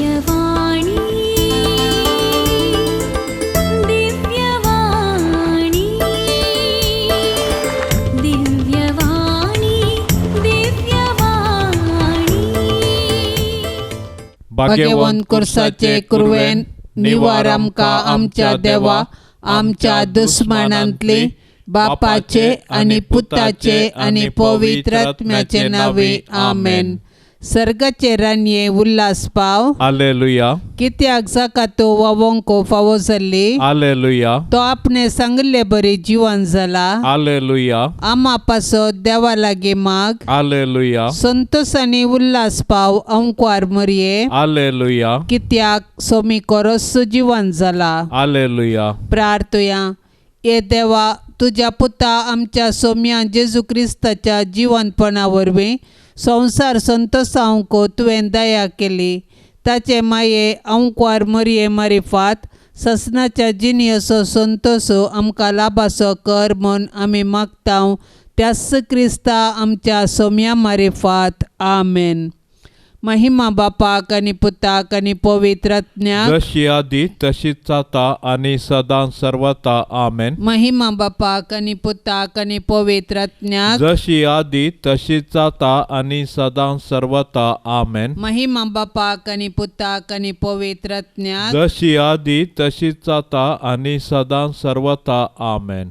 दिव्यवाणी दिव्यवाणी दिव्यवाणी दिव्यवाणी भाग्यवंत कुर्साचे कुरवेन निवार आमकां आमच्या देवा आमच्या दुस्मनांतली बापाचे आणि पुताचे आणि पवित्र आत्म्याचे नावे आमेन. सर्गाचे रान्ये उल्हास पाव. हालेलुया कित्याक जाका तो वावोंको फावो जाल्ली. हालेलुया तो आपणे सांगले बरे जीवन जाला. हालेलुया आमा पासो देवा लागी माग. हालेलुया संतोष आणि उल्हास पाव अंकुआर मरये. हालेलुया कित्याक सोमी कोरोस जीवन जाला. हालेलुया प्रार्थया ये देवा तुझ्या पुता आमच्या सोम्या जेजू क्रिस्ताच्या जिवंतपणा वरवीं संसार संतोषांको तुवें दया केली. ताचे माये अंकुआर मरये मारिफात ससनाच्या जिनियसो संतोषो आमकां लाभासो कर म्हूण आमी मागतां. त्याच क्रिस्ता आमच्या सोम्या मारिफात आमेन. महिमा बापाक आणि पुताक आणि पवित्र आत्म्याक जशी आदी तशीच आता आणि सदां सर्वता आमेन. महिमा बापाक आणि पुताक आणि पवित्र आत्म्याक जशी आदी तशीच आता आणि सदां सर्वता आमेन. महिमा बापाक आणि पुताक आणि पवित्र आत्म्याक जशी आदी तशीच आता आणि सदां सर्वता आमेन.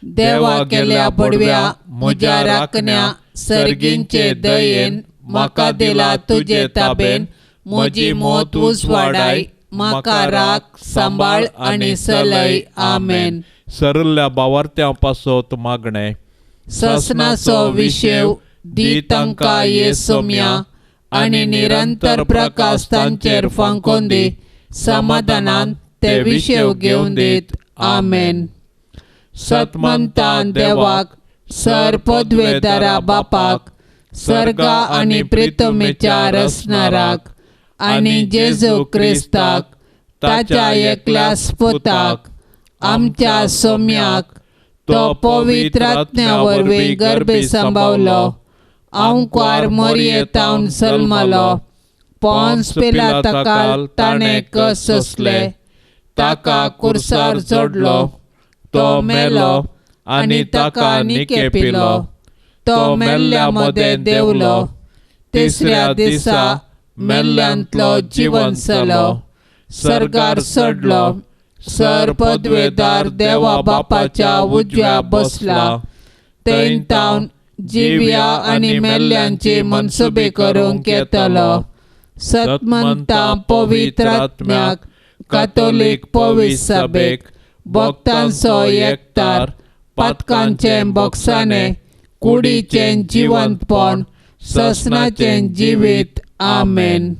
देवा केल्या बडव्या म्हज्या राखण्या सर्गींचे दयेन म्हाका दिला तुजे ताबेन. म्हजी मोत उजवाडाय म्हाका राख सांबाळ आणि सलय आमेन. सरल्या बावार्थ्यां पासत मागणे ससनाचो विशेव दी तांकां ये सोम्या आणि निरंतर प्रकाश तांचेर फांकोन दी. समाधानान ते विशेव घेवन दीत आमेन. सतमंतान देवाक सर पदवेदारा बापाक सर्गा आणि प्रितमेच्या रसनाराक आणि जेजू क्रिस्ताक ताच्या एकल्यास पुताक आमच्या सोम्याक तो पवित्र आत्म्या वरवीं गर्भे सांबावलो. अंकुआर मरयेतावन सल्मलो. पोंस पिलाताकाल ताणें कस सोंसले. ताका कुर्सार जोडलो. तो मेलो आणि ताका निके पिलो. तो मेल्ल्या मदें देवलो. तिसऱ्या दिसा मेल्ल्यांतलो जिवन जालो. सर्गार चडलो. सर पदवेदार देवा बापाच्या उजव्या बसला. थंय तावन जिव्या आणि मेल्ल्यांची मनसुबे करूंक येतलो. सतमंता पवित्र आत्म्याक कातोलीक पवित्र सभेक भक्तांचो एकतार पातकांचें बोगसाणें कुडीचें जिवंतपण ससनाचें जिवीत आमेन.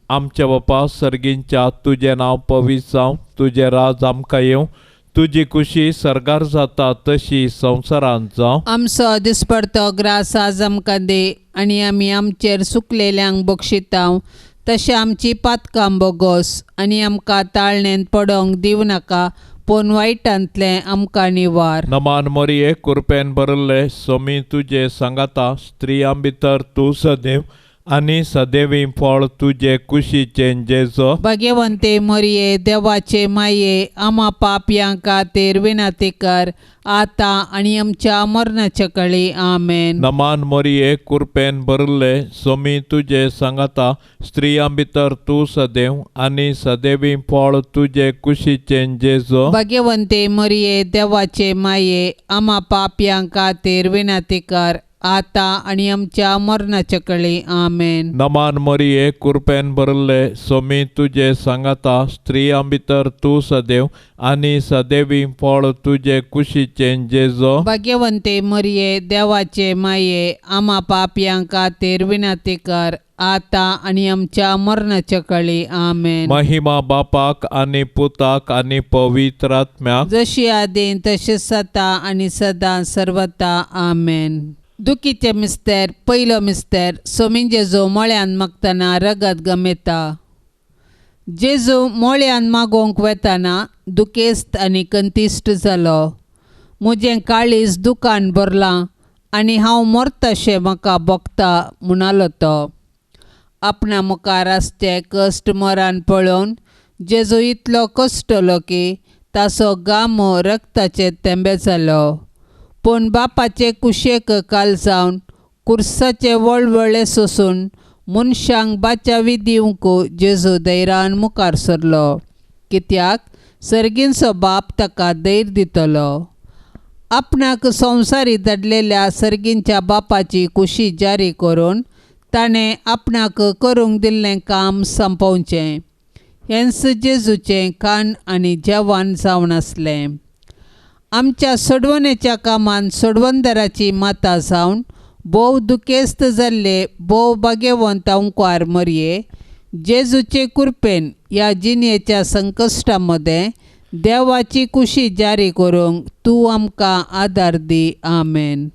आमच्या बापा सर्गींच्या तुजें नांव पवित्र जावं. तुजें राज आमकां येवं. तुजी खुशी सर्गार जाता तशी संवसारांत जावं. आमचो दिसपडतो ग्रास आज आमकां दे आनी आमी आमचेर सुकलेल्यांक बक्षितांव. तशें आमची पातकां बोगोस आनी आमकां ताळणेंत पडोंक दिवं नाका पूण वायटांतलें आमकां निवार. नमान मरिये कुरपेन भरले सोमी तुजे सांगाता. स्त्रियां भितर तूं सदैव आणि सदैवी फळ तुजे कुशीचें जेजो. भाग्यवंते मरिये देवाचे माये आमा पापयां खातीर विनंती कर आता आणि आमच्या मरणाच्या काळी आमेन. नमान मरिये कुरपेन भरले सोमी तुजे सांगाता. स्त्रियां भितर तूं सदैव आणि सदैवी फळ तुजे कुशीचें जेजो. भाग्यवंते मरिये देवाचे माये आमा पापयां खातीर विनंती कर आता आणि आमच्या मरणाच्या काळी आमेन. नमान मरिये कुरपेन भरले सोमी तुजे सांगाता. स्त्रियां भितर तूं सदैव आणि सदैवी फळ तुजे कुशीचें जेजो. भाग्यवंते मरिये देवाचे माये आमा पापयां खातीर विनंती कर आता आणि आमच्या मरणाच्या काळी आमेन. महिमा बापाक आणि पुताक आणि पवित्र आत्म्याक जशी आदीं तशीच आता आणि सदां सर्वता आमेन. दुखीचे मिस्तेर पयलो मिस्तेर सोमी जेजू मोळ्यान मागतना रगत गमेता. जेजू मोळ्यान मागोंक वेताना दुखेस्त आनी कंतिश्ट जालो. म्हजें काळीज दुखान भरलां आनी हांव मरतशें म्हाका भोगता म्हणालो तो. आपणा मुखार आसचे कश्ट मरण पळोवन जेजू इतलो कश्टलो की ताचो गामो रक्ताचे तेंबे जालो. पूण बापाचे कुशेक कालजावन कुर्साचे वळवळे सोसून मनशांक बाचावी दिवंक जेजू धैर्यान मुखार सरलो, कित्याक सर्गींचो बाप ताका धैर्य दितलो. आपणाक संवसारी धाडलेल्या सर्गींच्या बापाची कुशी जारी करून ताणें आपणाक करूंक दिल्लें काम संपोवचें. हेंच जेजूचें खाण आनी जेवण जावन आसलें. आमच्या सोडवणेच्या कामान सोडवणदाराची माता जावन भोव दुखेस्त जाल्ले भोव भाग्यवंत ओंकार मरये, जेजूचे कृपेन ह्या जिणेच्या संकश्टा मदें देवाची कुशी जारी करूंक तूं आमकां आदार दी. आमेन.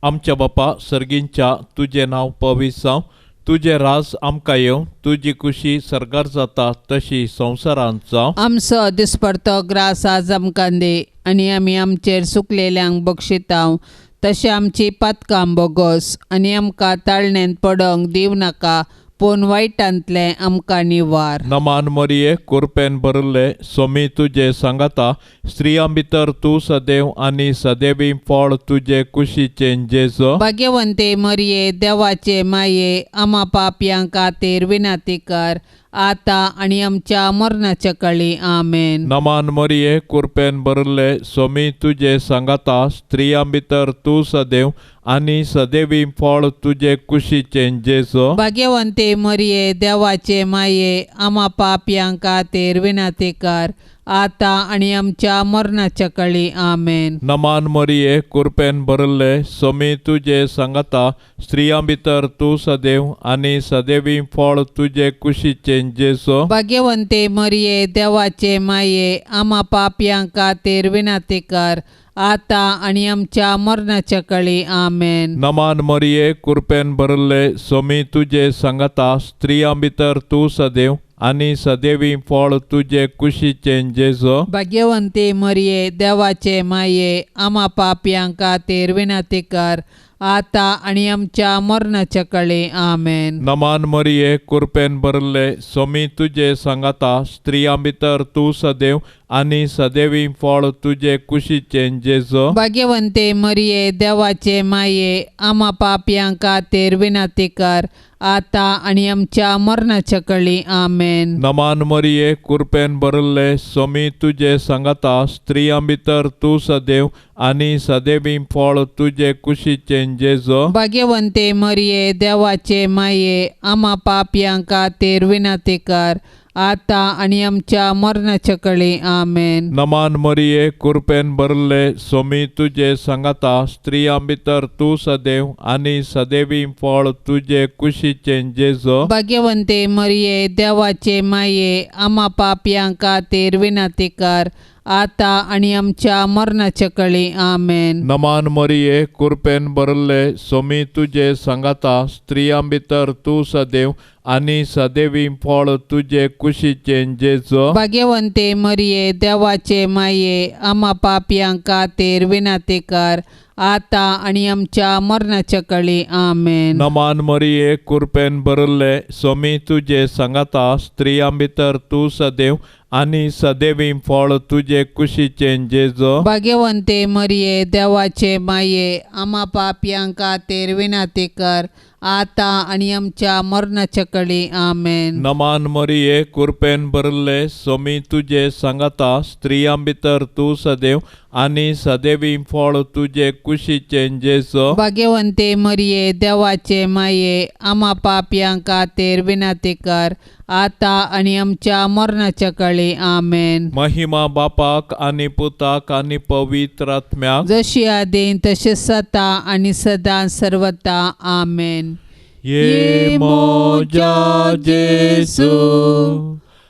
आमच्या बापा सर्गींच्या तुजें नांव पवित्र जावं, तुजें राज आमकां येवं, तुजी कुशी सरकार जाता तशी संवसारांत जावं. आमचो दिसपडतो ग्रास आज आमकां दी, आनी आमी आमचेर चुकलेल्यांक बक्षितांव तशें आमची पातकां बोगोस, आनी आमकां ताळणेंत पडोंक दिवं नाका, पूण वायटांतले आमकां निवार. नमान मरिये कृपेन भरिल्ले स्वामी तुजे सांगाता, स्त्रियां भितर तूं सदैव आनी सदैवी फळ तुजे कुशीचें जेजो. भाग्यवंते मरिये देवाचे माये, आमा पापयां खातीर विनाती कर, आता आनी आमच्या मरणाच्या काळी. आमेन. नमान मरिये कृपेन भरिल्ले स्वामी तुजे सांगाता, स्त्रियां भितर तूं सदैव आनी सदैवी फळ तुजे कुशीचें जेजो. भाग्यवंते मरिये देवाचे माये, आमा पापयां खातीर विनाती कर, आता आनी आमच्या मरणाच्या काळी. आमेन. नमान मरिये कृपेन भरिल्ले स्वामी तुजे सांगाता, स्त्रियां भितर तूं सदैव आनी सदैवी फळ तुजे कुशीचें जेजो. भाग्यवंते मरिये देवाचे माये, आमा पापयां खातीर विनाती कर, आता आनी आमच्या मरणाच्या काळी. आमेन. नमान मरिये कृपेन भरिल्ले स्वामी तुजे सांगाता, स्त्रियां भितर तूं सदैव आनी सदैवी फळ तुजे कुशीचें जेजो. भाग्यवंते मरिये देवाचे माये, आमा पापयां खातीर विनाती कर, आता आनी आमच्या मरणाच्या काळी. आमेन. नमान मरिये कृपेन भरिल्ले स्वामी तुजे सांगाता, स्त्रियां भितर तूं सदैव आनी सदैवी फळ तुजे कुशीचें जेजो. भाग्यवंते मरिये देवाचे माये, आमा पापयां खातीर विनाती कर, आता आनी आमच्या मरणाच्या काळी. आमेन. नमान मरिये कृपेन भरिल्ले स्वामी तुजे सांगाता, स्त्रियां भितर तूं सदैव आनी सदैवी फळ तुजे कुशीचें जेजो. भाग्यवंते मरिये देवाचे माये, आमा पापयां खातीर विनाती कर, आता आनी आमच्या मरणाच्या काळी. आमेन. नमान मरिये कृपेन भरिल्ले स्वामी तुजे सांगाता, स्त्रियां भितर तूं सदैव आनी सदैवी फळ तुजे कुशीचें जेजो. भाग्यवंते मरिये देवाचे माये, आमा पापयां खातीर विनाती कर, आता आनी आमच्या मरणाच्या काळी. आमेन. नमान मरिये कृपेन भरिल्ले स्वामी तुजे सांगाता, स्त्रियां भितर तूं सदैव आनी सदैवी फळ तुजे कुशीचें जेजो. भाग्यवंते मरिये देवाचे माये, आमा पापयां खातीर विनाती कर, आता आनी आमच्या मरणाच्या काळी. आमेन. नमान मरिये कृपेन भरिल्ले स्वामी तुजे सांगाता, स्त्रियां भितर तूं सदैव आनी सदैवी फळ तुजे कुशीचें जेजो. भाग्यवंते मरिये देवाचे माये, आमा पापयां खातीर विनाती कर, आता आनी आमच्या मरणाच्या काळी. आमेन. नमान मरिये कृपेन भरिल्ले स्वामी तुजे सांगाता, स्त्रियां भितर तूं सदैव आनी सदैवी फळ तुजे कुशीचें जेजो. भाग्यवंते मरिये देवाचे माये, आमा पापयां खातीर विनाती कर, आता आनी आमच्या मरणाच्या काळी. आमेन. महिमा बापाक आनी पुताक आनी पवित्र आत्म्याक, जशी आदीं तशेंच जाता आनी सदां सर्वता. आमेन. ये मोजा जेजू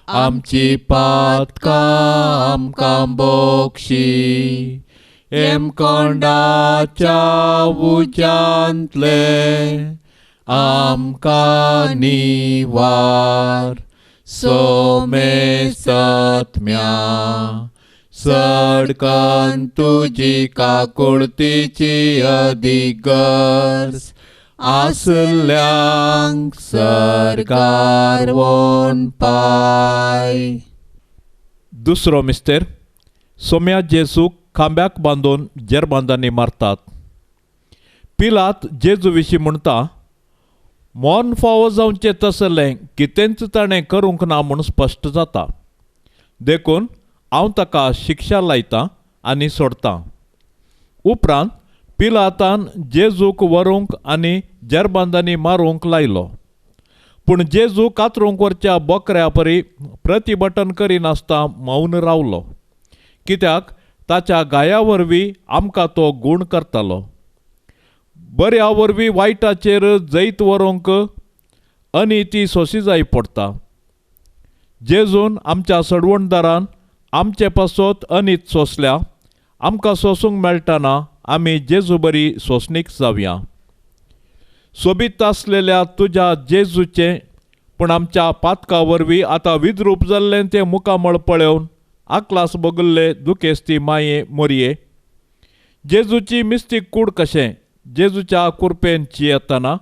आमची पातकां आमकां बोगशी, हेमकोंडाच्या उज्यांतले आमकां निवार. सोमेस आत्म्या सडकन तुजी काकुळतीची अधिक गरज, आसल्यांक सरकार वोन पाय. दुसरो मिस्तेर. सोम्या जेजूक खांब्याक बांदून जेरबांदांनी मारतात. पिलात जेजू विशीं म्हणटा, मोन फावो जावचें तसलें कितेंच ताणें करूंक ना म्हूण स्पश्ट जाता. देखून हांव ताका शिक्षा लायतां आनी सोडटां. उपरांत पिलातान जेजूक व्हरूंक आनी जेरबांदांनी मारूंक लायलो. पूण जेजू कातरूंक व्हरच्या बोकऱ्या परी प्रतिभटन करिनासता मौन रावलो, कित्याक ताच्या गाया वरवीं आमकां तो गूण करतालो. बऱ्या वरवीं वायटाचेर जैत व्हरूंक अनिती सोंसी जाय पडटा. जेजून आमच्या सडवणदारान आमचे पासत अनीत सोंसल्या. आमकां सोसूंक मेळटना आमी जेजू बरी सोंसणीक जावया. सोबीत आसलेल्या तुज्या जेजूचें पूण आमच्या पातका वरवीं आतां विद्रूप जाल्लें तें मुखामळ पळोवन आकलास बगल्ले दुखेस्ती माये मोरये. जेजूची मिस्तीक कूड कशें जेजूच्या कुरपेन येतना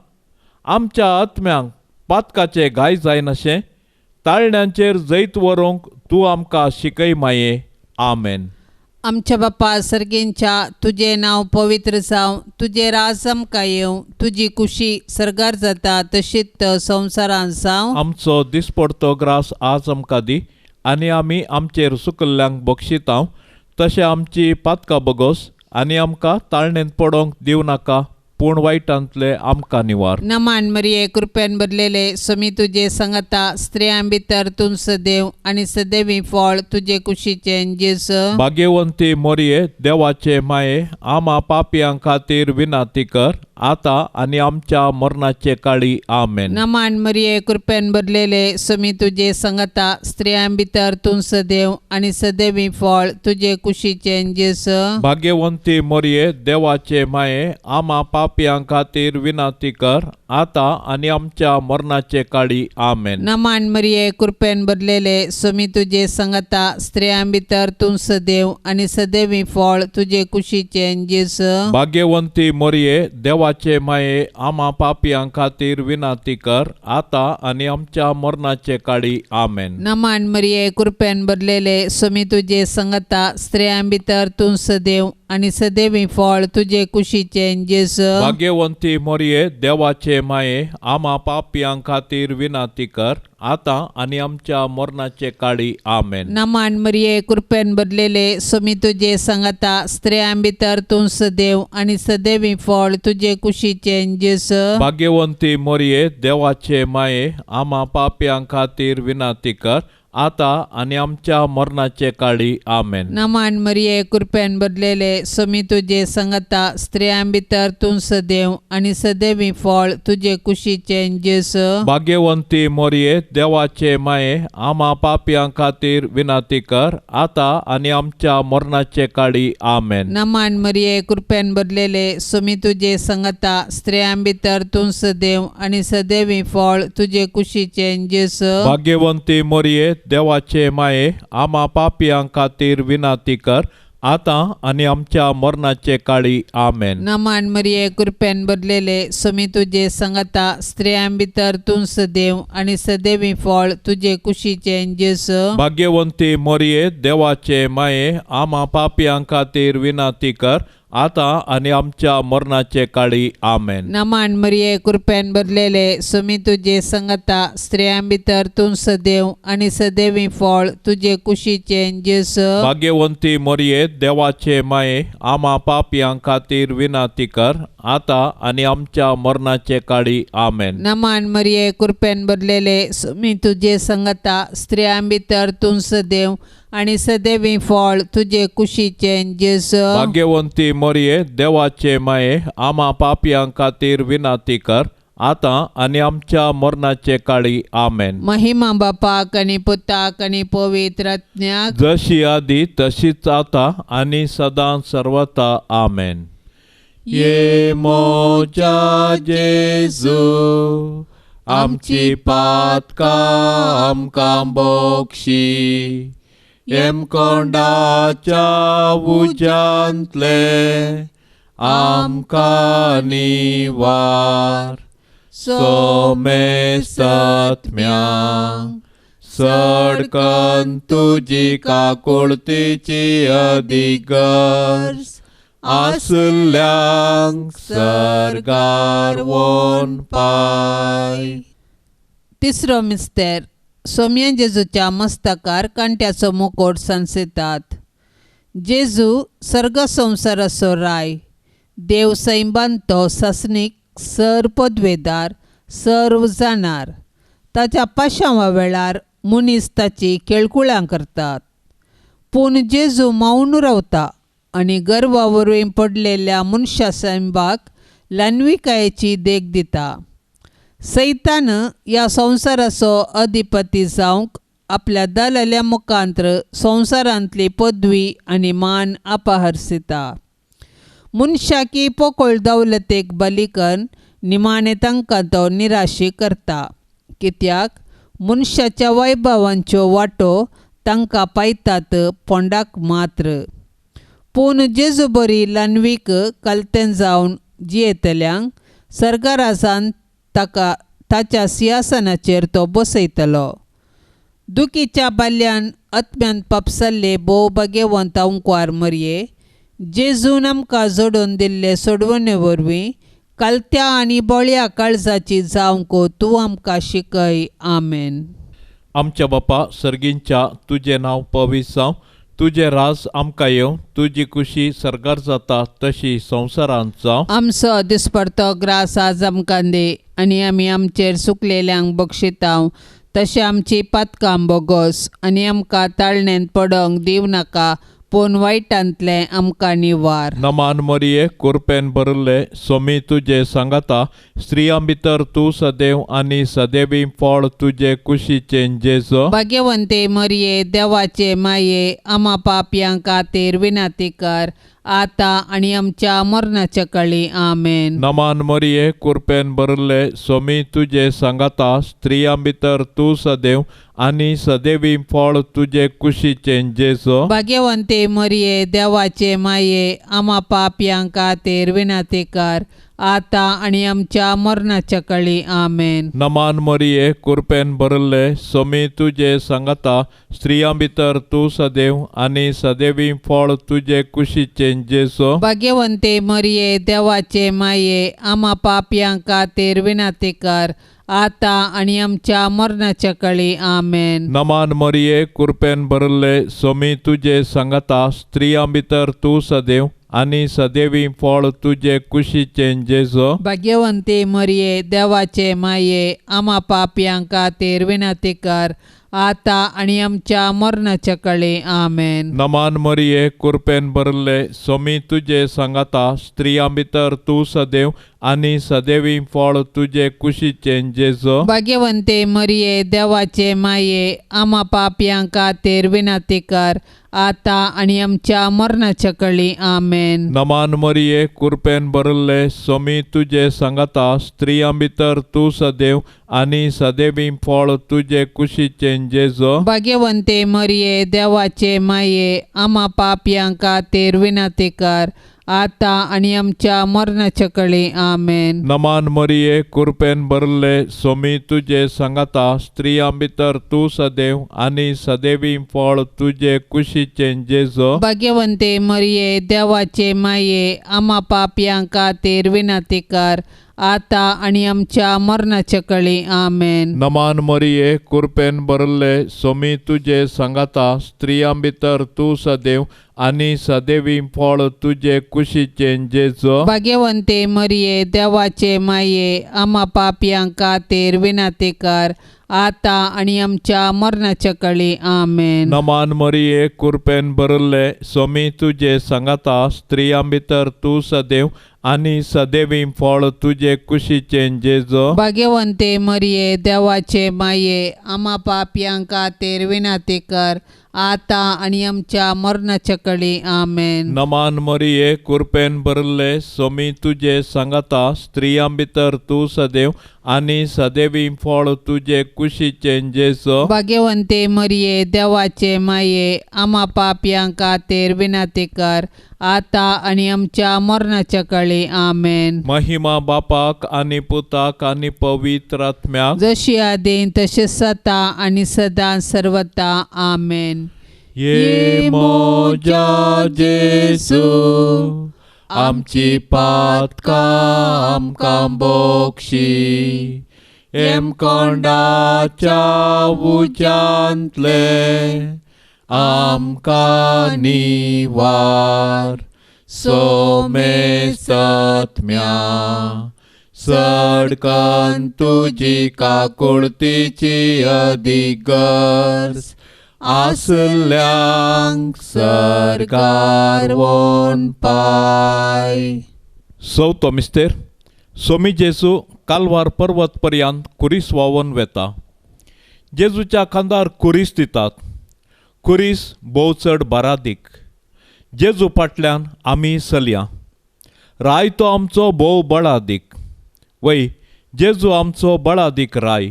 आमच्या आत्म्यांक पातकाचे गाय जायनाशें ताळण्यांचेर जैत व्हरूंक तूं आमकां शिकय माये. आमेन. आमच्या बापा सर्गेंच्या तुजें नांव पवित्र जावं, तुजें राज आमकां येवं, तुजी कुशी सर्गार जाता तशीच संवसारांत जावं. आमचो दिसपडतो ग्रास आज आमकां दी आनी आमी आमचेर सुकल्ल्यांक बक्षितांव, तशें आमची पातकां बगोस आनी आमकां ताळणेंत पडोंक दिवं नाका, पूण वायटांतले आमकां निवार. नमान मरिये कृपेन भरलेले समी तुजे सांगता स्त्रियां भितर तूं सदैव आनी सदैवी फळ तुजे कुशीचें जेजू. भाग्यवंती मोरये देवाचे माये, आमा पापयां खातीर विनाती कर, आतां आनी आमच्या मरणाचे काळी. आमेन. नमान मरिये कृपेन भरलेले समी तुजे सांगता स्त्रियां भितर तूं सदैव आनी सदैवी फळ तुजे कुशीचें जेजू. भाग्यवंती मोरये देवाचे माये, आमा पापयां खातीर विनाती कर, आतां आनी आमच्या मरणाचे काळी. आमेन. नमान मरिये कृपेन भरलेले समी तुजे सांगता स्त्रियां भितर तूं सदैव आनी सदैवी फळ तुजे कुशीचें जेजू. भाग्यवंती मोरये देवाचे माये, आमा पापयां खातीर विनाती कर, आतां आनी आमच्या मरणाचे काळी. आमेन. नमान मरिये कृपेन भरलेले समी तुजे सांगता स्त्रियां भितर तूं सदैव आनी सदैवी फळ तुजे कुशीचें जेजू. भाग्यवंती मोरये देवाचे माये, आमा पापयां खातीर विनाती कर, आतां आनी आमच्या मरणाचे काळी. आमेन. नमान मरिये कृपेन भरलेले समी तुजे सांगता स्त्रियां भितर तूं सदैव आनी सदैवी फळ तुजे कुशीचें जेजू. भाग्यवंती मोरये देवाचे माये, आमा पापयां खातीर विनाती कर, आतां आनी आमच्या मरणाचे काळी. आमेन. नमान मरिये कृपेन भरलेले समी तुजे सांगता स्त्रियां भितर तूं सदैव आनी सदैवी फळ तुजे कुशीचें जेजू. भाग्यवंती मोरये देवाचे माये, आमा पापयां खातीर विनाती कर, आतां आनी आमच्या मरणाचे काळी. आमेन. नमान मरिये कृपेन भरलेले समी तुजे सांगता स्त्रियां भितर तूं सदैव आनी सदैवी फळ तुजे कुशीचें जेजू. भाग्यवंती मोरये देवाचे माये, आमा पापयां खातीर विनाती कर, आतां आनी आमच्या मरणाचे काळी. आमेन. नमान मरिये कृपेन भरलेले समी तुजे सांगता स्त्रियां भितर तूं सदैव आनी सदैवी फळ तुजे कुशीचें जेजू. भाग्यवंती मोरये देवाचे माये, आमा पापयां खातीर विनाती कर, आतां आनी आमच्या मरणाचे काळी. आमेन. नमान मरिये कृपेन भरलेले समी तुजे सांगता स्त्रियां भितर तूं सदैव आनी सदैवी फळ तुजे कुशीचें जेजू. भाग्यवंती मोरये देवाचे माये, आमा पापयां खातीर विनाती कर, आतां आनी आमच्या मरणाचे काळी. आमेन. नमान मरिये कृपेन भरलेले समी तुजे सांगता स्त्रियां भितर तूं सदैव आनी सदैवी फळ तुजे कुशीचें जेजू. भाग्यवंती मोरये देवाचे माये, आमा पापयां खातीर विनाती कर, आतां आनी आमच्या मरणाचे काळी. आमेन. महिमा बापाक आनी पुताक आनी पवित्र आत्म्याक, जशी आदी तशीच आता आनी सदां सर्वता. आमेन. ये मोच्या जेजू, आमची पातकां आमकां बोक्षी, येम कोंडाच्या उज्यांतले आमकां निवार. सोमे सत्म्यांक सडकन तुजी काकुळतीची अधिगर्ज आसल्यांक सरगार वोन पाय. तिसरो मिस्तेर. सोम्या जेजूच्या मस्तकार कांट्याचो मुकोट सांसेतात. जेजू सर्ग संवसाराचो राय, देव सैबांतो सासणीक सर पदवेदार सर्व जाणार. ताच्या पाशांवा वेळार मनीस ताची केळकुळां करतात. पूण जेजू मौन रावता आनी गर्वा वरवीं पडलेल्या मनशा सैबाक ल्हानविकायेची देख दिता. सैतान ह्या संवसाराचो अधिपती जावंक आपल्या दलाल्या मुखांत्र संवसारांतली पदवी आनी मान अपहरसिता. मनशाकी पोकळ दौलतेक बली करून निमाणें तांकां तो निराशी करता. कित्याक मनशाच्या वैभवांच्यो वाटो तांकां पायतात पोंडाक मात्र. पूण जेजू बरी ल्हानवीक कलतें जावन जियेतल्यांक सर्गराजान ताका ताच्या सिंहासनाचेर तो बसयतलो. दुखीच्या बाल्यान आत्म्यान पापसल्ले भोव भाग्यवंत ओंकार मरये, जेजून आमकां जोडून दिल्ले सोडवणे वरवीं कलत्या आनी बोळ्या काळजाची जावंक तूं आमकां शिकय. आमेन. आमच्या बापा सर्गींच्या तुजें नांव पवित्र जावं. तुजें राज आमकां येवं. तुजी कुशी सरगार जाता तशी संवसारांत जावं. आमचो दिसपडतो ग्रास आज आमकां दे आनी आमी आमचेर सुकलेल्यांक बक्षितांव. तशें आमची पातकां बोगोस आनी आमकां ताळणेंत पडोंक दिव नाका, पूण वायटांतलें आमकां निवार. नमान मरिये कुरपेन भरले सोमी तुजे सांगाता. स्त्रियां भितर तूं सदैव आनी सदैवी फळ तुजे कुशीचें जेजो. भाग्यवंते मरिये देवाचे माये, आमा पापयां खातीर विनाती कर, आतां आनी आमच्या मरणाच्या काळी. आमेन. नमान मरिये कुरपेन भरले सोमी तुजे सांगाता. स्त्रियां भितर तूं सदैव आनी सदैवी फळ तुजे कुशीचें जेजो. भाग्यवंते मरिये देवाचे माये, आमा पापयां खातीर विनाती कर, आतां आनी आमच्या मरणाच्या काळी. आमेन. नमान मरिये कुरपेन भरले सोमी तुजे सांगाता. स्त्रियां भितर तूं सदैव आनी सदैवी फळ तुजे कुशीचें जेजो. भाग्यवंते मरिये देवाचे माये, आमा पापयां खातीर विनाती कर, आतां आनी आमच्या मरणाच्या काळी. आमेन. नमान मरिये कुरपेन भरले सोमी तुजे सांगाता. स्त्रियां भितर तूं सदैव आनी सदैवी फळ तुजे कुशीचें जेजो. भाग्यवंते मरिये देवाचे माये, आमा पापयां खातीर विनाती कर, आतां आनी आमच्या मरणाच्या काळी. आमेन. नमान मरिये कुरपेन भरले सोमी तुजे सांगाता. स्त्रियां भितर तूं सदैव आनी सदैवी फळ तुजे कुशीचें जेजो. भाग्यवंते मरिये देवाचे माये, आमा पापयां खातीर विनाती कर, आतां आनी आमच्या मरणाच्या काळी. आमेन. नमान मरिये कुरपेन भरले सोमी तुजे सांगाता. स्त्रियां भितर तूं सदैव आनी सदैवी फळ तुजे कुशीचें जेजो. भाग्यवंते मरिये देवाचे माये, आमा पापयां खातीर विनाती कर, आतां आनी आमच्या मरणाच्या काळी. आमेन. नमान मरिये कुरपेन भरले सोमी तुजे सांगाता. स्त्रियां भितर तूं सदैव आनी सदैवी फळ तुजे कुशीचें जेजो. भाग्यवंते मरिये देवाचे माये, आमा पापयां खातीर विनाती कर, आतां आनी आमच्या मरणाच्या काळी. आमेन. नमान मरिये कुरपेन भरले सोमी तुजे सांगाता. स्त्रियां भितर तूं सदैव आनी सदैवी फळ तुजे कुशीचें जेजो. भाग्यवंते मरिये देवाचे माये, आमा पापयां खातीर विनाती कर, आतां आनी आमच्या मरणाच्या काळी. आमेन. नमान मरिये कुरपेन भरले सोमी तुजे सांगाता. स्त्रियां भितर तूं सदैव आनी सदैवी फळ तुजे कुशीचें जेजो. भाग्यवंते मरिये देवाचे माये, आमा पापयां खातीर विनाती कर, आता आणि आमच्या मरणाच्या कळी आमेन. नमान मरिये कृपेन भरले स्वामी तुझे सांगता स्त्रियां भितर तूं सदैव आनी सदैवी फळ तुझे कुशीचे जेसो. भाग्यवंते मरिये देवाचे माये आम्हा पापयांक खातीर विनंती कर आता आणि आमच्या मरणाच्या कळी आमेन. महिमा बापाक आनी पुताक आनी पवित्र आत्म्याक जशी आदीन तसे सता आणि सदां सर्वता आमेन. ये मोजा जेसू आमची पातकां आमकां बोक्षी एम कोंडाच्या उच्यांतले आमकां निवार सोमे सत्म्या सडकन तुजी काकुळतीची अधिगर्स आसल्यांक सरकार वोन पाय. चवथो मिस्तेर स्वामी जेजू कालवार पर्वत पर्यंत कुरीस वावन वेता. जेजूच्या खांदार कुरीस दितात. कुरीस भोव चड बारादीक. जेजू फाटल्यान आमी चलया. राय तो आमचो भोव बळादीक. वय जेजू आमचो बळादीक राय.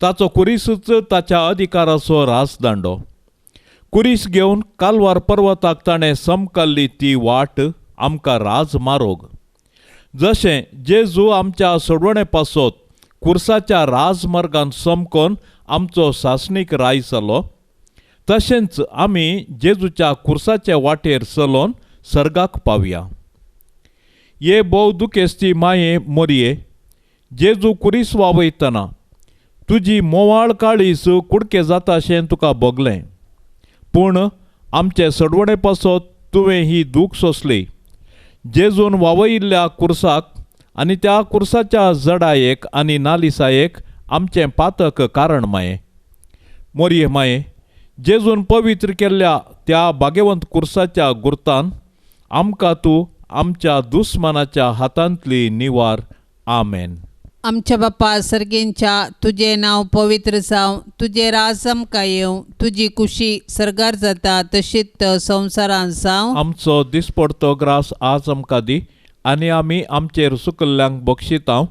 ताचो कुरीसूच ताच्या अधिकाराचो राजदांडो. कुरीस घेवन कालवार पर्वताक ताणें समकल्ली ती वाट आमकां राज मारोग. जशें जेजू आमच्या सोडवणे पासत कुर्साच्या राजमार्गान समकोन आमचो सासणीक राय जालो, तशेंच आमी जेजूच्या कुर्साचे वाटेर चलोन सर्गाक पावया. ये भोव दुखेस्ती माये मोरये, जेजू कुरीस वावयतना तुजी मोवाळ काळीस कुडके जाता अशें तुका भोगलें. पूण आमचे सडवणे पासत तुवें ही दूख सोंसली. जेजून वावयिल्ल्या कुर्साक आनी त्या कुर्साच्या जडायेक आनी नालिसायेक आमचें पातक कारण माये. मोरये माये, जेजून पवित्र केल्ल्या त्या भाग्यवंत कुर्साच्या गुर्तान आमकां तूं आमच्या दुस्मनाच्या हातांतली निवार. आमेन. आमच्या बापा सर्गेंच्या तुझे नाव पवित्र जावं, तुझे राज आमकां येवं, तुजी कुशी सरगार जाता तशीच संवसारांत जावं. आमचो दिसपडतो ग्रास आज आमकां दी आनी आमी आमचेर सुकल्ल्यांक बक्षितांव.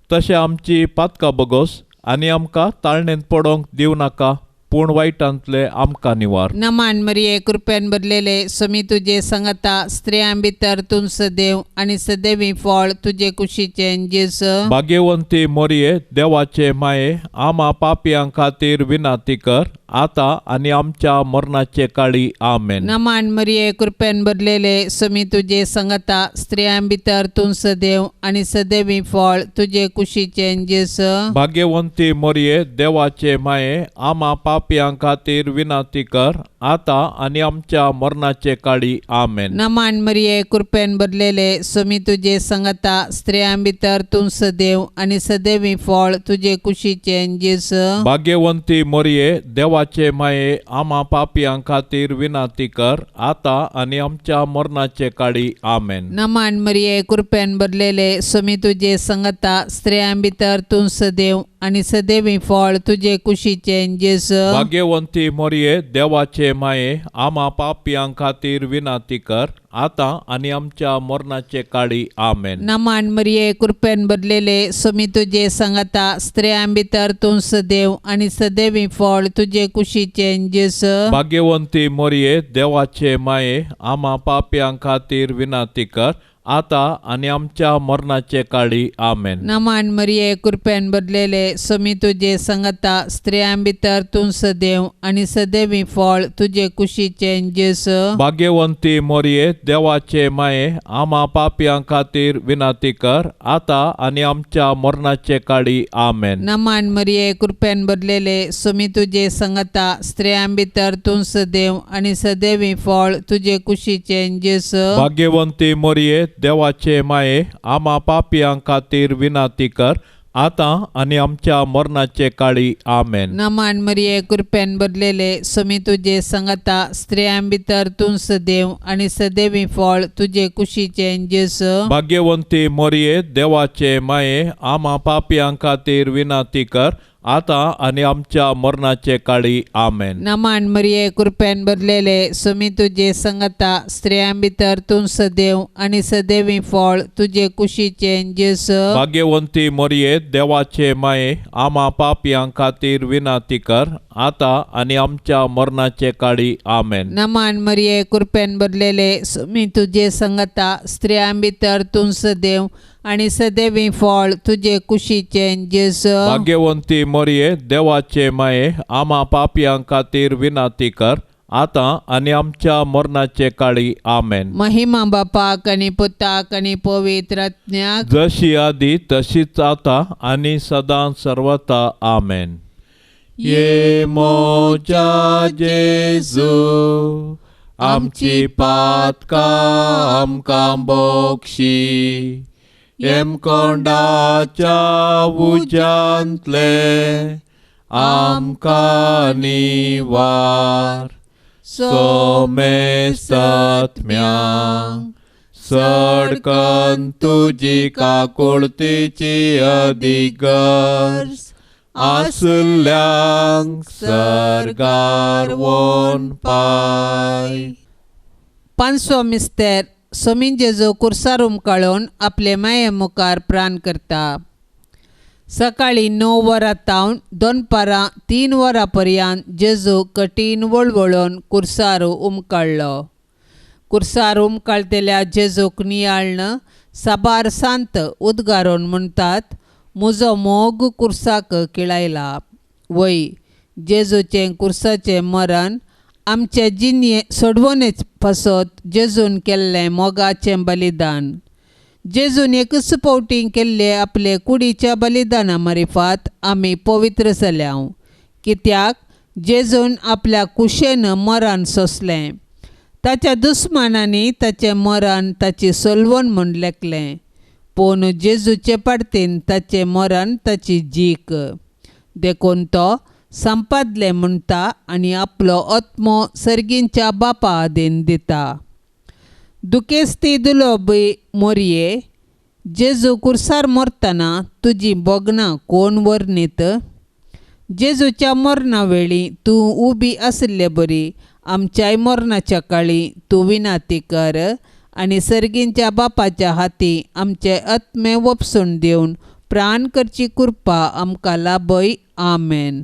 तशें आमची पातकां बगोस आनी आमकां ताळणेंत पडोंक दिवं नाका, पूण वायटांतले आमकां निवार. नमान मरिये कृपेन भरलेले स्वामी तुझे सांगता स्त्रियां भितर तूं सदैव आनी सदैवी फळ तुझे कुशीचे जेजू. भाग्यवंती मोरये देवाचे माये आम्हा पापयांक खातीर विनंती कर आता आनी आमच्या मरणाचे काळी. आमेन. नमान मरिये कृपेन भरलेले स्वामी तुझे सांगता स्त्रियां भितर तूं सदैव आनी सदैवी फळ तुझे कुशीचे जेजू. भाग्यवंती मोरये देवाचे माये आम्हा पापयांक खातीर विनंती कर आता आनी आमच्या मरणाचे काळी. आमेन. नमान मरिये कृपेन भरलेले स्वामी तुझे सांगता स्त्रियां भितर तूं सदैव आनी सदैवी फळ तुझे कुशीचे जेजू. भाग्यवंती मोरये देवाचे माये आम्हा पापयांक खातीर विनंती कर आता आनी आमच्या मरणाचे काळी. आमेन. नमान मरिये कृपेन भरलेले स्वामी तुझे सांगता स्त्रियां भितर तूं सदैव आनी सदैवी फळ तुझे कुशीचे जेजू. भाग्यवंती मोरये देवाचे माये आम्हा पापयांक खातीर विनंती कर आता आनी आमच्या मरणाचे काळी. आमेन. नमान मरिये कृपेन भरलेले स्वामी तुझे सांगता स्त्रियां भितर तूं सदैव आनी सदैवी फळ तुझे कुशीचे जेजू. भाग्यवंती मोरये देवाचे माये आम्हा पापयांक खातीर विनंती कर आता आनी आमच्या मरणाचे काळी. आमेन. नमान मरिये कृपेन भरलेले स्वामी तुझे सांगता स्त्रियां भितर तूं सदैव आनी सदैवी फळ तुझे कुशीचे जेजू. भाग्यवंती मोरये देवाचे माये आम्हा पापयांक खातीर विनंती कर आता आनी आमच्या मरणाचे काळी. आमेन. नमान मरिये कृपेन भरलेले स्वामी तुझे सांगता स्त्रियां भितर तूं सदैव आनी सदैवी फळ तुझे कुशीचे जेजू. भाग्यवंती मोरये देवाचे माये आम्हा पापयांक खातीर विनंती कर आता आनी आमच्या मरणाचे काळी. आमेन. नमान मरिये कृपेन भरलेले स्वामी तुझे सांगता स्त्रियां भितर तूं सदैव आनी सदैवी फळ तुझे कुशीचे जेजू. भाग्यवंती मोरये देवाचे माये आम्हा पापयांक खातीर विनंती कर आता आणि आमच्या मरणाचे काळी आमेन. नमान मरिये कृपेन भरलेले सुमी तुझे संगता स्त्रियां भितर तूं सदैव आणि सदैवी फळ तुझे कुशीचे जेसू. भाग्यवंती मरिये देवाचे माये आम्हा पापियां खातीर विनाती कर आता आणि आमच्या मरणाचे काळी आमेन. नमान मरिये कृपेन भरलेले सुमी तुझे संगता स्त्रियां भितर तूं सदैव आणि सदैवी फळ तुझे कुशीचे जेसू. भाग्यवंती मरिये देवाचे माये आम्हा पापियां खातीर विनाती कर आता आणि आमच्या मरणाचे काळी आमेन. महिमा बापाक आणि पुताक आणि पवित्र आत्म्याक जशी आधी तशीच आता आणि सदां सर्वता आमेन. ये मोच्या जेजू आमची पातकां आमकां बोक्षी कोंडाच्या उज्यांतले आमकां निवार. सोमे सत्म्यांक सडकन तुजी काकुळतीची अधिगर्ज आसल्यांक सरगार वोन पाय. पांचवो मिस्तेर सोमीन जेजू कुर्सार उमकाळून आपले माये मुखार प्राण करता. सकाळी 9 वरां तावन दनपारां 3 वरां पर्यंत जेजू कठीण वळवळून कुर्सार उमकाळ्ळो. कुर्सार उमकाळतेल्या जेजूक नियाळन साबार सांत उद्गारून म्हणटात, म्हजो मोग कुर्साक किळायला. वय जेजूचें कुर्साचें मरण आमचे जिन्ये सोडवनच पासत जेजून केल्लें मोगाचें बलिदान. जेजून एकच फावटी केल्ले आपले कुडीच्या बलिदाना मार्फत आमी पवित्र जाल्यां. कित्याक जेजून आपल्या कुशेन मरण सोंसलें. ताच्या दुस्मानांनी ताचें मरण ताची सोलवण म्हूण लेखलें. पूण जेजूचे पाडतेन ताचें मरण ताची जीक. देखून तो संपादलें म्हणटा आनी आपलो आत्मो सर्गींच्या बापा आदेन दिता. दुखेस्ती दुलोबी मोरये, जेजू कुर्सार मरतना तुजी बोगणां कोण वर्णीत? जेजूच्या मरणा वेळी तूं उबी आसले बरी आमच्याय मरणाच्या काळी तूं विनाती कर आनी सर्गींच्या बापाच्या हाती आमचे आत्मे वपसून दिवन प्राण करची कृपा आमकां लाभय. आमेन.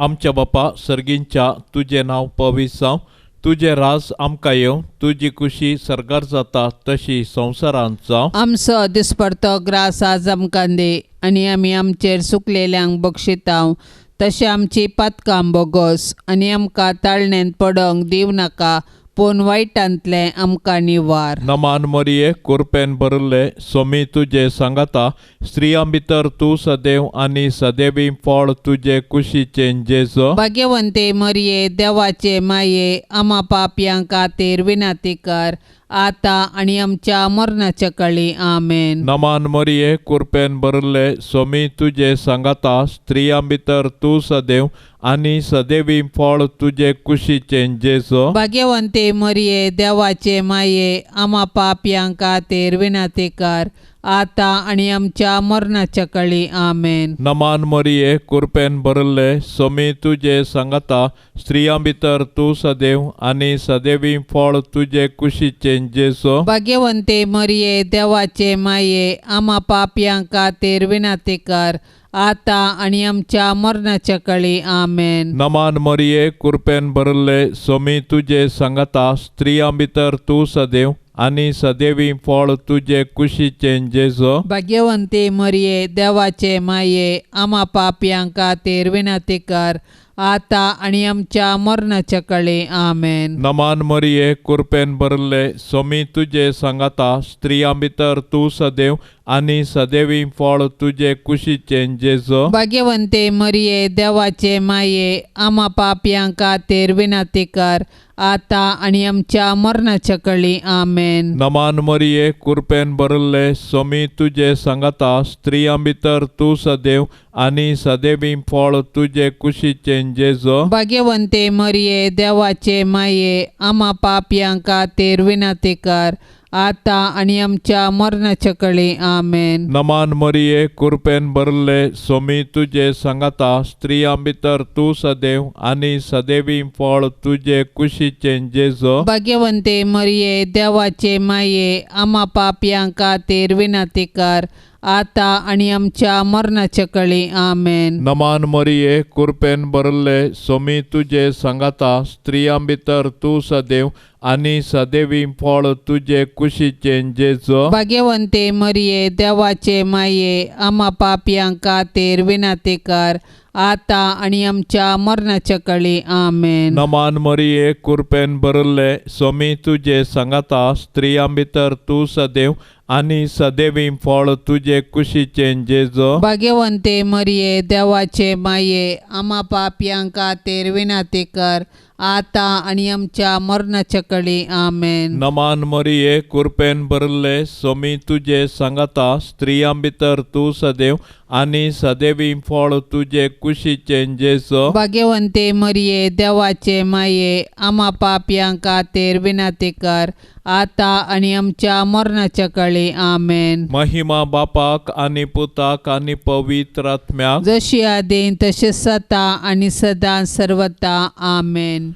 आमच्या बापा सर्गींच्या तुझे नांव पवित्र जावं. तुझे राज आमकां येवं. तुजी खुशी सरकार जाता तशी संवसारांत जावं. आमचो दिसपडतो ग्रास आज आमकां दे आनी आमी आमचेर चुकलेल्यांक बक्षितांव. तशें आमची पातकां बोगोस आनी आमकां ताळणेंत पडोंक दिव नाका, पूण वायटांतले आमकां निवार. नमान मरिये कृपेन भरले सोमी तुझे सांगाता स्त्रियां भितर तूं सदैव आनी सदैवी फळ तुझे कुशीचे जेजू. भाग्यवंते मरिये देवाचे माये आम्हा पापयां खातीर विनाती कर आता आनी आमच्या मरणाच्या काळी. आमेन. नमान मरिये कृपेन भरले सोमी तुझे सांगाता स्त्रियां भितर तूं सदैव आनी सदैवी फळ तुझे कुशीचे जेजू. भाग्यवंते मरिये देवाचे माये आम्हा पापयां खातीर विनाती कर आता आनी आमच्या मरणाच्या काळी. आमेन. नमान मरिये कृपेन भरले सोमी तुझे सांगाता स्त्रियां भितर तूं सदैव आनी सदैवी फळ तुझे कुशीचे जेजू. भाग्यवंते मरिये देवाचे माये आम्हा पापयां खातीर विनाती कर आता आनी आमच्या मरणाच्या काळी. आमेन. नमान मरिये कृपेन भरले सोमी तुझे सांगाता स्त्रियां भितर तूं सदैव आनी सदैवी फळ तुझे कुशीचे जेजू. भाग्यवंते मरिये देवाचे माये आम्हा पापयां खातीर विनाती कर आता आनी आमच्या मरणाच्या काळी. आमेन. नमान मरिये कृपेन भरले सोमी तुझे सांगाता स्त्रियां भितर तूं सदैव आनी सदैवी फळ तुझे कुशीचे जेजू. भाग्यवंते मरिये देवाचे माये आम्हा पापयां खातीर विनाती कर आता आनी आमच्या मरणाच्या काळी. आमेन. नमान मरिये कृपेन भरले सोमी तुझे सांगाता स्त्रियां भितर तूं सदैव आनी सदैवी फळ तुझे कुशीचे जेजू. भाग्यवंते मरिये देवाचे माये आम्हा पापयां खातीर विनाती कर आता आणि आमच्या मरणाच्या कळे आमेन. नमान मरिये कृपेन भरले सोमी तुझे सांगाता स्त्रियां भितर तू सदैव आणि सदैवी फळ तुझे कुशीचे जेजो. भाग्यवंते मरिये देवाचे माये आम्हा पापयांक खातीर विनंती कर आता आणि आमच्या मरणाच्या कळे आमेन. नमान मरिये कृपेन भरले सोमी तुझे सांगाता स्त्रियां भितर तू सदैव आणि सदैवी फळ तुझे कुशीचे जेजो. भाग्यवंते मरिये देवाचे माये आम्हा पापयांक खातीर विनंती कर आता आणि आमच्या मरणाच्या कळे आमेन. नमान मरिये कृपेन भरले सोमी तुझे सांगाता स्त्रियां भितर तू सदैव आणि सदैवी फळ तुझे कुशीचे जेजो. भाग्यवंते मरिये देवाचे माये आम्हा पापयांक खातीर विनंती कर आता आणि आमच्या मरणाच्या कळे आमेन. नमान मरिये कृपेन भरले सोमी तुझे सांगाता स्त्रियां भितर तू सदैव आणि सदैवी फळ तुझे कुशीचे जेजो. भाग्यवंते मरिये देवाचे माये आम्हा पापयांक खातीर विनंती कर आता आणि आमच्या मरणाच्या कळे आमेन. महिमा बापाक आणि पुताक आणि पवित्र आत्म्याक जशी आदीन तशेंच आता आणि सदां सर्वता आमेन.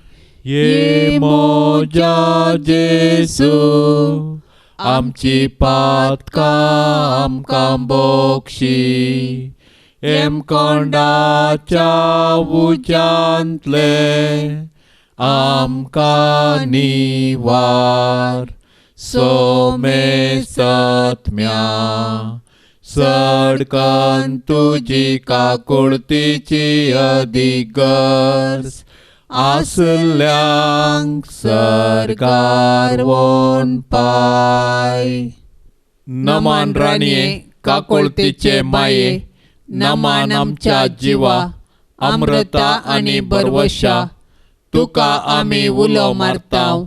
ये मोजा जेसू आमची पातकां आमकां बोक्षी एम कोंडाच्या उज्यांतले आमकां निवार सोमे सत्म्या सडकन तुजी काकुळतीची अधिगर्स आसल्यांक सरकार वोन पाय. नमान राणये काकुळतीचे माये नमान आमच्या जिवा अमृता आणि बरवशा तुका आमी उलो मारताव.